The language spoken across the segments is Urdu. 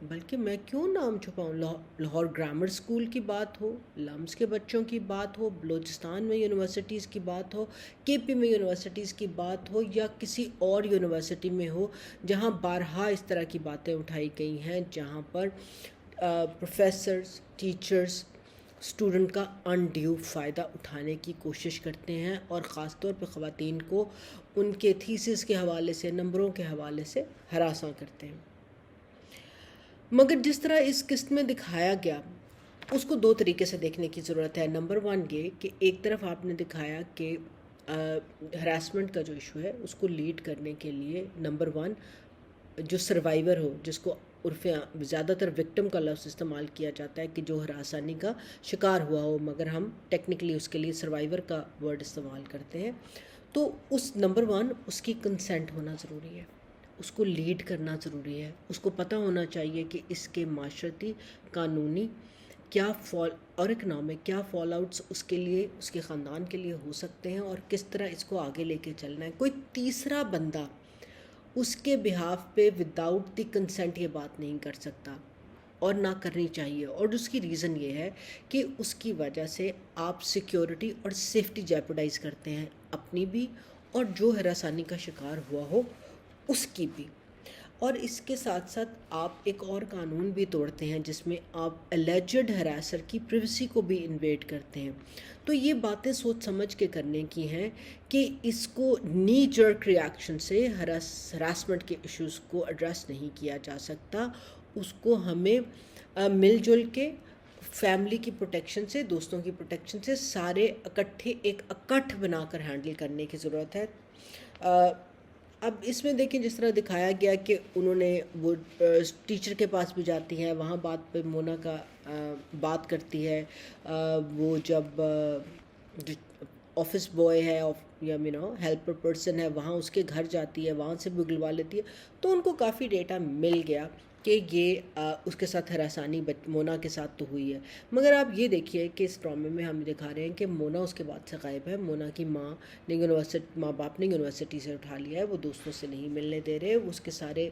بلکہ میں کیوں نام چھپاؤں، لاہور گرامر اسکول کی بات ہو، لمس کے بچوں کی بات ہو، بلوچستان میں یونیورسٹیز کی بات ہو، کے پی میں یونیورسٹیز کی بات ہو، یا کسی اور یونیورسٹی میں ہو جہاں بارہا اس طرح کی باتیں اٹھائی گئی ہیں، جہاں پر پروفیسرز، ٹیچرز اسٹوڈنٹ کا انڈیو فائدہ اٹھانے کی کوشش کرتے ہیں، اور خاص طور پہ خواتین کو ان کے تھیسس کے حوالے سے، نمبروں کے حوالے سے ہراساں کرتے ہیں۔ مگر جس طرح اس قسط میں دکھایا گیا، اس کو دو طریقے سے دیکھنے کی ضرورت ہے۔ نمبر ون یہ کہ ایک طرف آپ نے دکھایا کہ ہراسمنٹ کا جو ایشو ہے اس کو لیڈ کرنے کے لیے نمبر ون جو سروائیور ہو، جس کو عرف زیادہ تر وکٹم کا لفظ استعمال کیا جاتا ہے کہ جو ہراسانی کا شکار ہوا ہو، مگر ہم ٹیکنیکلی اس کے لیے سروائیور کا ورڈ استعمال کرتے ہیں، تو اس نمبر ون اس کی کنسنٹ ہونا ضروری ہے، اس کو لیڈ کرنا ضروری ہے، اس کو پتہ ہونا چاہیے کہ اس کے معاشرتی، قانونی کیا اور اکنامک کیا فال آؤٹس اس کے لیے، اس کے خاندان کے لیے ہو سکتے ہیں، اور کس طرح اس کو آگے لے کے چلنا ہے۔ کوئی تیسرا بندہ اس کے بہاف پہ وداؤٹ دی کنسنٹ یہ بات نہیں کر سکتا، اور نہ کرنی چاہیے، اور اس کی ریزن یہ ہے کہ اس کی وجہ سے آپ سیکیورٹی اور سیفٹی جیپوڈائز کرتے ہیں، اپنی بھی اور جو ہراسانی کا شکار ہوا ہو اس کی بھی۔ اور اس کے ساتھ ساتھ آپ ایک اور قانون بھی توڑتے ہیں جس میں آپ الیجڈ ہراسر کی پریویسی کو بھی انویڈ کرتے ہیں۔ تو یہ باتیں سوچ سمجھ کے کرنے کی ہیں کہ اس کو نی جرک ریاکشن سے ہراسمنٹ کے ایشوز کو ایڈریس نہیں کیا جا سکتا، اس کو ہمیں مل جل کے فیملی کی پروٹیکشن سے، دوستوں کی پروٹیکشن سے، سارے اکٹھے ایک اکٹھ بنا کر ہینڈل کرنے کی ضرورت ہے۔ اب اس میں دیکھیں جس طرح دکھایا گیا کہ انہوں نے وہ ٹیچر کے پاس بھی جاتی ہیں، وہاں بات پہ مونا کا بات کرتی ہے، وہ جب آفس بوائے ہے یا ہیلپر پرسن ہے وہاں اس کے گھر جاتی ہے، وہاں سے بگلوا لیتی ہے، تو ان کو کافی ڈیٹا مل گیا کہ یہ اس کے ساتھ ہراسانی مونا کے ساتھ تو ہوئی ہے۔ مگر آپ یہ دیکھیے کہ اس ڈرامے میں ہم دکھا رہے ہیں کہ مونا اس کے بعد سے غائب ہے، مونا کی ماں باپ نے یونیورسٹی سے اٹھا لیا ہے، وہ دوستوں سے نہیں ملنے دے رہے، اس کے سارے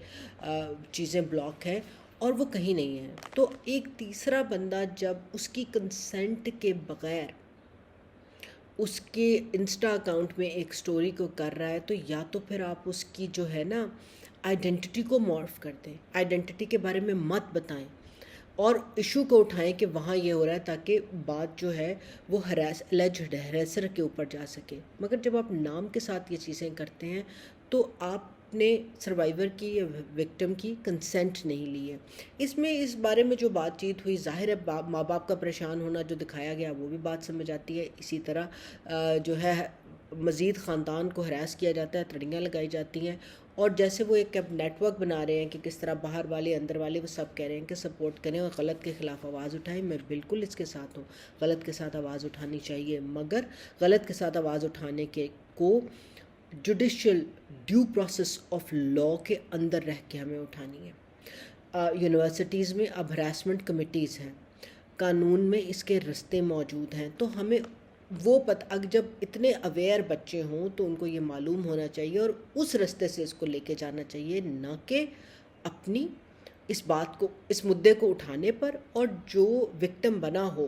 چیزیں بلاک ہیں اور وہ کہیں نہیں ہیں۔ تو ایک تیسرا بندہ جب اس کی کنسنٹ کے بغیر اس کے انسٹا اکاؤنٹ میں ایک سٹوری کو کر رہا ہے، تو یا تو پھر آپ اس کی جو ہے نا آئیڈینٹی کو مورف کر دیں، آئیڈینٹی کے بارے میں مت بتائیں، اور ایشو کو اٹھائیں کہ وہاں یہ ہو رہا ہے، تاکہ بات جو ہے وہ الیجڈ ہریسر کے اوپر جا سکے۔ مگر جب آپ نام کے ساتھ یہ چیزیں کرتے ہیں تو آپ نے سروائیور کی یا وکٹم کی کنسنٹ نہیں لی ہے۔ اس میں اس بارے میں جو بات چیت ہوئی، ظاہر ہے ماں باپ کا پریشان ہونا جو دکھایا گیا وہ بھی بات سمجھ آتی ہے۔ اسی طرح جو ہے مزید خاندان کو ہراس کیا جاتا ہے، تڑیاں لگائی جاتی ہیں، اور جیسے وہ ایک نیٹ ورک بنا رہے ہیں کہ کس طرح باہر والے اندر والے وہ سب کہہ رہے ہیں کہ سپورٹ کریں اور غلط کے خلاف آواز اٹھائیں۔ میں بالکل اس کے ساتھ ہوں، غلط کے ساتھ آواز اٹھانی چاہیے، مگر غلط کے ساتھ آواز اٹھانے کے کو judicial due process of law کے اندر رہ کے ہمیں اٹھانی ہے۔ یونیورسٹیز میں اب ہراسمنٹ کمیٹیز ہیں، قانون میں اس کے رستے موجود ہیں، تو ہمیں وہ جب اتنے اویئر بچے ہوں تو ان کو یہ معلوم ہونا چاہیے اور اس رستے سے اس کو لے کے جانا چاہیے، نہ کہ اپنی اس بات کو، اس مدعے کو اٹھانے پر، اور جو وکٹم بنا ہو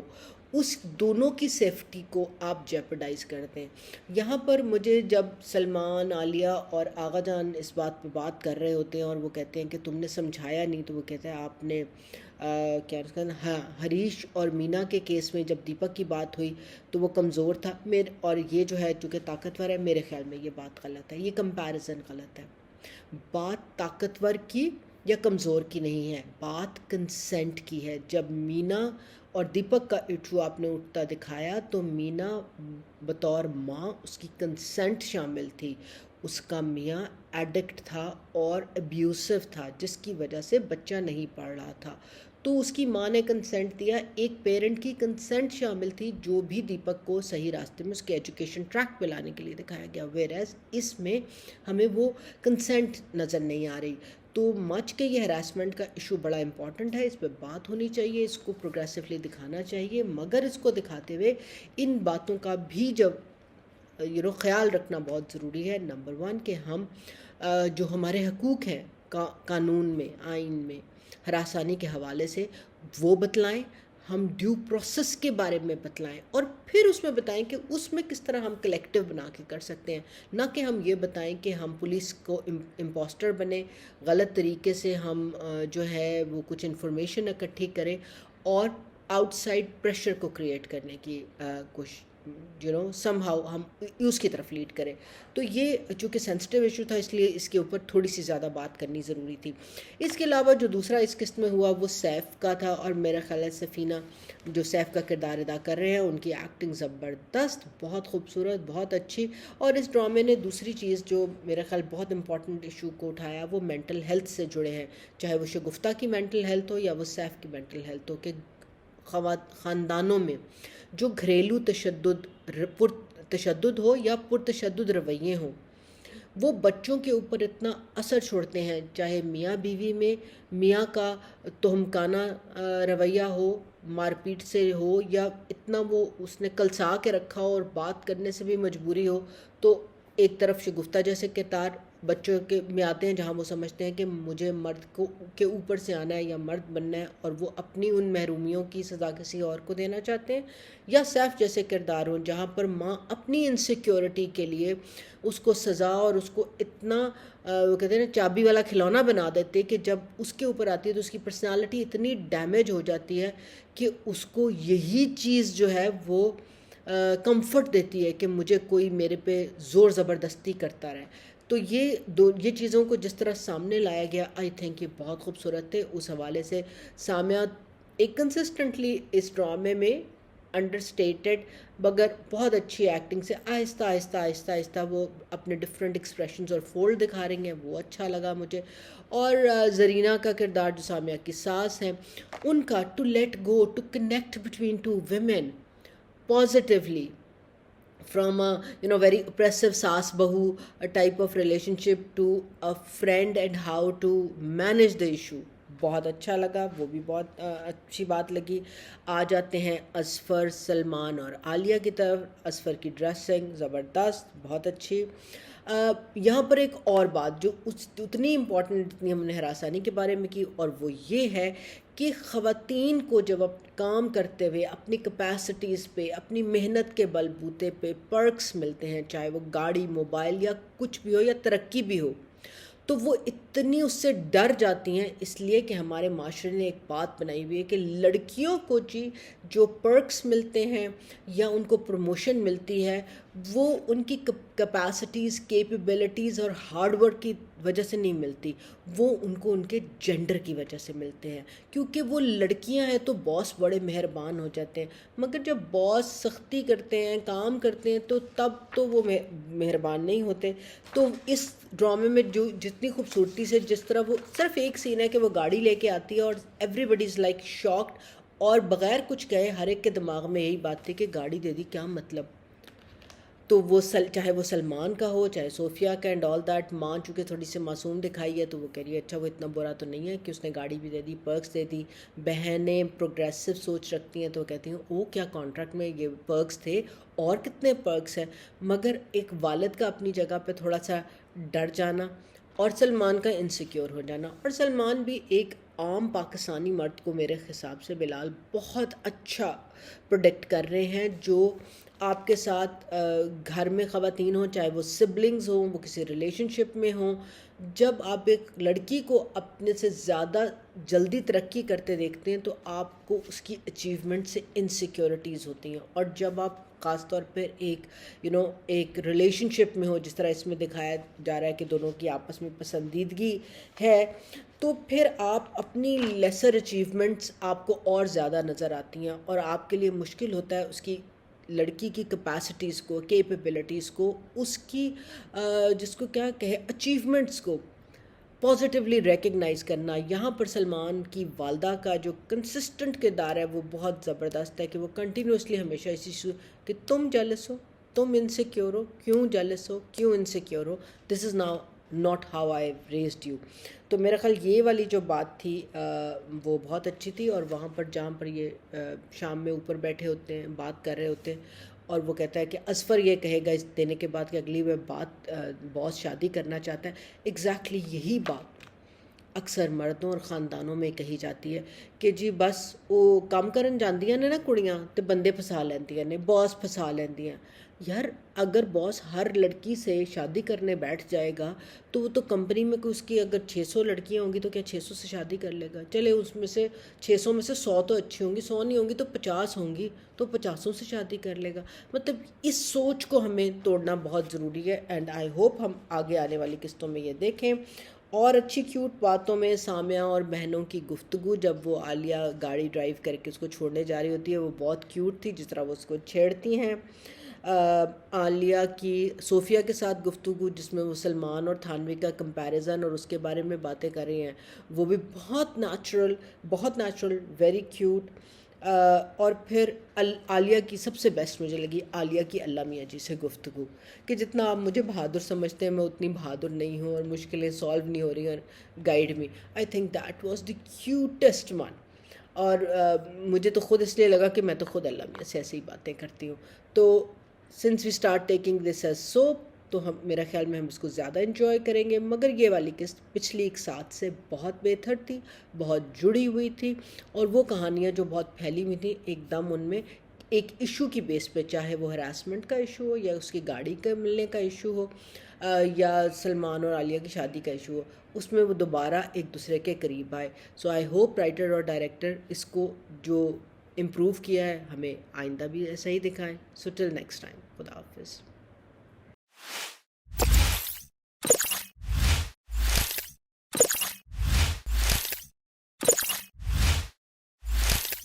اس دونوں کی سیفٹی کو آپ جیپرڈائز کر دیں۔ یہاں پر مجھے جب سلمان، عالیہ اور آغا جان اس بات پہ بات کر رہے ہوتے ہیں اور وہ کہتے ہیں کہ تم نے سمجھایا نہیں، تو وہ کہتے ہیں آپ نے کیا ہاں، ہریش اور مینا کے کیس میں جب دیپک کی بات ہوئی تو وہ کمزور تھا، اور یہ جو ہے چونکہ طاقتور ہے، میرے خیال میں یہ بات غلط ہے، یہ کمپیریزن غلط ہے۔ بات طاقتور کی یا کمزور کی نہیں ہے، بات کنسنٹ کی ہے۔ جب مینا اور دیپک کا ایشو آپ نے اٹھتا دکھایا تو مینا بطور ماں اس کی کنسنٹ شامل تھی، اس کا میاں ایڈکٹ تھا اور ابیوسو تھا، جس کی وجہ سے بچہ نہیں پڑھ رہا تھا، تو اس کی ماں نے کنسنٹ دیا، ایک پیرنٹ کی کنسنٹ شامل تھی، جو بھی دیپک کو صحیح راستے میں اس کے ایجوکیشن ٹریک پہ لانے کے لیے دکھایا گیا، ویئرز اس میں ہمیں وہ کنسنٹ نظر نہیں آ رہی۔ تو مچ کے یہ ہراسمنٹ کا ایشو بڑا امپورٹنٹ ہے، اس پہ بات ہونی چاہیے، اس کو پروگریسولی دکھانا چاہیے، مگر اس کو دکھاتے ہوئے ان باتوں کا بھی جب خیال رکھنا بہت ضروری ہے۔ نمبر ون کہ ہم جو ہمارے حقوق ہیں قانون میں، آئین میں ہراسانی کے حوالے سے وہ بتلائیں، ہم ڈیو پروسیس کے بارے میں بتلائیں، اور پھر اس میں بتائیں کہ اس میں کس طرح ہم کلیکٹیو بنا کے کر سکتے ہیں، نہ کہ ہم یہ بتائیں کہ ہم پولیس کو امپوسٹر بنیں، غلط طریقے سے ہم جو ہے وہ کچھ انفارمیشن اکٹھی کریں اور آؤٹ سائڈ پریشر کو کریٹ کرنے کی کوشش سم ہاؤ ہم اس کی طرف لیڈ کریں. تو یہ چونکہ سینسٹیو ایشو تھا اس لیے اس کے اوپر تھوڑی سی زیادہ بات کرنی ضروری تھی. اس کے علاوہ جو دوسرا اس قسط میں ہوا وہ سیف کا تھا، اور میرا خیال ہے سفینہ جو سیف کا کردار ادا کر رہے ہیں ان کی ایکٹنگ زبردست، بہت خوبصورت، بہت اچھی. اور اس ڈرامے نے دوسری چیز جو میرا خیال بہت امپورٹنٹ ایشو کو اٹھایا وہ مینٹل ہیلتھ سے جڑے ہیں، چاہے وہ شگفتہ کی مینٹل ہیلتھ ہو یا وہ سیف کی مینٹل ہیلتھ ہو، کہ خاندانوں میں جو گھریلو تشدد ہو یا پرتشدد رویے ہوں وہ بچوں کے اوپر اتنا اثر چھوڑتے ہیں، چاہے میاں بیوی میں میاں کا تہمکانہ رویہ ہو، مار پیٹ سے ہو، یا اتنا وہ اس نے کلسا کے رکھا ہو اور بات کرنے سے بھی مجبوری ہو. تو ایک طرف شگفتہ جیسے کردار بچوں کے میں آتے ہیں جہاں وہ سمجھتے ہیں کہ مجھے مرد کو کے اوپر سے آنا ہے یا مرد بننا ہے، اور وہ اپنی ان محرومیوں کی سزا کسی اور کو دینا چاہتے ہیں. یا سیف جیسے کردار ہوں جہاں پر ماں اپنی انسیکیورٹی کے لیے اس کو سزا اور اس کو اتنا وہ کہتے ہیں نا چابی والا کھلونا بنا دیتے کہ جب اس کے اوپر آتی ہے تو اس کی پرسنالٹی اتنی ڈیمیج ہو جاتی ہے کہ اس کو یہی چیز جو ہے وہ کمفرٹ دیتی ہے کہ مجھے کوئی میرے پہ زور زبردستی کرتا رہے. تو یہ چیزوں کو جس طرح سامنے لایا گیا آئی تھنک یہ بہت خوبصورت تھے. اس حوالے سے سامعہ ایک کنسسٹنٹلی اس ڈرامے میں انڈر اسٹیٹڈ مگر بہت اچھی ایکٹنگ سے آہستہ آہستہ آہستہ آہستہ وہ اپنے ڈفرینٹ ایکسپریشنز اور فولڈ دکھا رہی ہیں، وہ اچھا لگا مجھے. اور زرینہ کا کردار جو سامعہ کی ساس ہیں ان کا to let go, to connect between two women positively from a very oppressive saas bahu type of relationship to a friend and how to manage the issue. بہت اچھا لگا، وہ بھی بہت اچھی بات لگی. آ جاتے ہیں اظفر، سلمان اور عالیہ کی طرف. اظفر کی ڈریسنگ زبردست، بہت اچھی. یہاں پر ایک اور بات جو اتنی امپورٹنٹ جتنی ہم نے ہراسانی کے بارے میں کی، اور وہ یہ ہے کہ خواتین کو جب کام کرتے ہوئے اپنی کیپیسٹیز پہ، اپنی محنت کے بل بوتے پہ پرکس ملتے ہیں، چاہے وہ گاڑی، موبائل یا کچھ بھی ہو یا ترقی بھی ہو، تو وہ اتنی اس سے ڈر جاتی ہیں، اس لیے کہ ہمارے معاشرے نے ایک بات بنائی ہوئی ہے کہ لڑکیوں کو جو پرکس ملتے ہیں یا ان کو پروموشن ملتی ہے وہ ان کی کیپیسٹیز، کیپیبلٹیز اور ہارڈ ورک کی وجہ سے نہیں ملتی، وہ ان کو ان کے جینڈر کی وجہ سے ملتے ہیں. کیونکہ وہ لڑکیاں ہیں تو باس بڑے مہربان ہو جاتے ہیں، مگر جب باس سختی کرتے ہیں، کام کرتے ہیں تو تب تو وہ مہربان نہیں ہوتے. تو اس ڈرامے میں جو جتنی خوبصورتی سے جس طرح وہ صرف ایک سین ہے کہ وہ گاڑی لے کے آتی ہے اور everybody is like shocked, اور بغیر کچھ کہے ہر ایک کے دماغ میں یہی بات تھی کہ گاڑی دے دی کیا مطلب. تو وہ چاہے وہ سلمان کا ہو چاہے صوفیہ کا اینڈ آل دیٹ، ماں چونکہ تھوڑی سی معصوم دکھائی ہے تو وہ کہہ رہی ہے اچھا وہ اتنا برا تو نہیں ہے کہ اس نے گاڑی بھی دے دی، پرکس دے دی. بہنیں پروگریسو سوچ رکھتی ہیں تو وہ کہتی ہیں او کیا کانٹریکٹ میں یہ پرکس تھے اور کتنے پرکس ہیں. مگر ایک والد کا اپنی جگہ پہ تھوڑا سا ڈر جانا، اور سلمان کا انسیکیور ہو جانا. اور سلمان بھی ایک عام پاکستانی مرد کو میرے حساب سے بلال بہت اچھا پروڈکٹ کر رہے ہیں، جو آپ کے ساتھ گھر میں خواتین ہوں، چاہے وہ سبلنگز ہوں، وہ کسی ریلیشن شپ میں ہوں، جب آپ ایک لڑکی کو اپنے سے زیادہ جلدی ترقی کرتے دیکھتے ہیں تو آپ کو اس کی اچیومنٹ سے انسیکیورٹیز ہوتی ہیں. اور جب آپ خاص طور پر ایک ریلیشن شپ میں ہو جس طرح اس میں دکھایا جا رہا ہے کہ دونوں کی آپس میں پسندیدگی ہے، تو پھر آپ اپنی لیسر اچیومنٹس آپ کو اور زیادہ نظر آتی ہیں، اور آپ کے لیے مشکل ہوتا ہے اس کی لڑکی کی کیپیسٹیز کو، کیپیبلٹیز کو، اس کی جس کو کیا کہے اچیومنٹس کو پازیٹیولی ریکگنائز کرنا. یہاں پر سلمان کی والدہ کا جو کنسسٹنٹ کردار ہے وہ بہت زبردست ہے کہ وہ کنٹینیوسلی ہمیشہ اسی کہ تم جیلس ہو، تم انسیکیور ہو، کیوں جیلس ہو، کیوں insecure who, this is not how I raised you. تو میرا خیال یہ والی جو بات تھی وہ بہت اچھی تھی. اور وہاں پر جہاں پر یہ شام میں اوپر بیٹھے ہوتے ہیں بات کر رہے ہوتے ہیں اور وہ کہتا ہے کہ اظفر یہ کہے گا اس دینے کے بعد کہ اگلی بات باس شادی کرنا چاہتا ہے، ایگزیکٹلی یہی بات اکثر مردوں اور خاندانوں میں کہی جاتی ہے کہ جی بس وہ کام کرن جاندیاں نے نا کڑیاں تے بندے پھسا لیندیاں نے، باس پھسا لیندیاں. یار اگر باس ہر لڑکی سے شادی کرنے بیٹھ جائے گا تو وہ تو کمپنی میں کوئی اس کی اگر 600 لڑکیاں ہوں گی تو کیا 600 سے شادی کر لے گا؟ چلے اس میں سے 600 میں سے 100 تو اچھی ہوں گی، 100 نہیں ہوں گی تو 50 ہوں گی، تو 50 سے شادی کر لے گا. مطلب اس سوچ کو ہمیں توڑنا بہت ضروری ہے، اینڈ آئی ہوپ ہم آگے آنے والی قسطوں میں یہ دیکھیں. اور اچھی کیوٹ باتوں میں سامیہ اور بہنوں کی گفتگو، جب وہ عالیہ گاڑی ڈرائیو کر کے اس کو چھوڑنے جا رہی ہوتی ہے، وہ بہت کیوٹ تھی جس طرح وہ اس کو چھیڑتی ہیں. عالیہ کی صوفیہ کے ساتھ گفتگو جس میں وہ سلمان اور تھانوی کا کمپیریزن اور اس کے بارے میں باتیں کر رہی ہیں، وہ بھی بہت نیچرل، ویری کیوٹ. اور پھر عالیہ کی سب سے بیسٹ مجھے لگی عالیہ کی اللہ میاں جی سے گفتگو، کہ جتنا آپ مجھے بہادر سمجھتے ہیں میں اتنی بہادر نہیں ہوں اور مشکلیں سالو نہیں ہو رہی ہیں، guide me. I think that was the cutest one. اور مجھے تو خود اس لیے لگا کہ میں تو خود اللہ میاں سے ایسی ہی باتیں کرتی ہوں. تو since we start taking this as soap, تو میرا خیال میں ہم اس کو زیادہ انجوائے کریں گے. مگر یہ والی قسط پچھلی ایک ساتھ سے بہت بہتر تھی، بہت جڑی ہوئی تھی، اور وہ کہانیاں جو بہت پھیلی ہوئی تھیں ایک دم ان میں ایک ایشو کی بیس پہ، چاہے وہ ہراسمنٹ کا ایشو ہو یا اس کی گاڑی کے ملنے کا ایشو ہو یا سلمان اور عالیہ کی شادی کا ایشو ہو، اس میں وہ دوبارہ ایک دوسرے کے قریب آئے. سو آئی ہوپ رائٹر اور ڈائریکٹر اس کو جو امپروو کیا ہے ہمیں آئندہ بھی ایسا ہی دکھائیں. سو ٹل نیکسٹ ٹائم، خدا حافظ.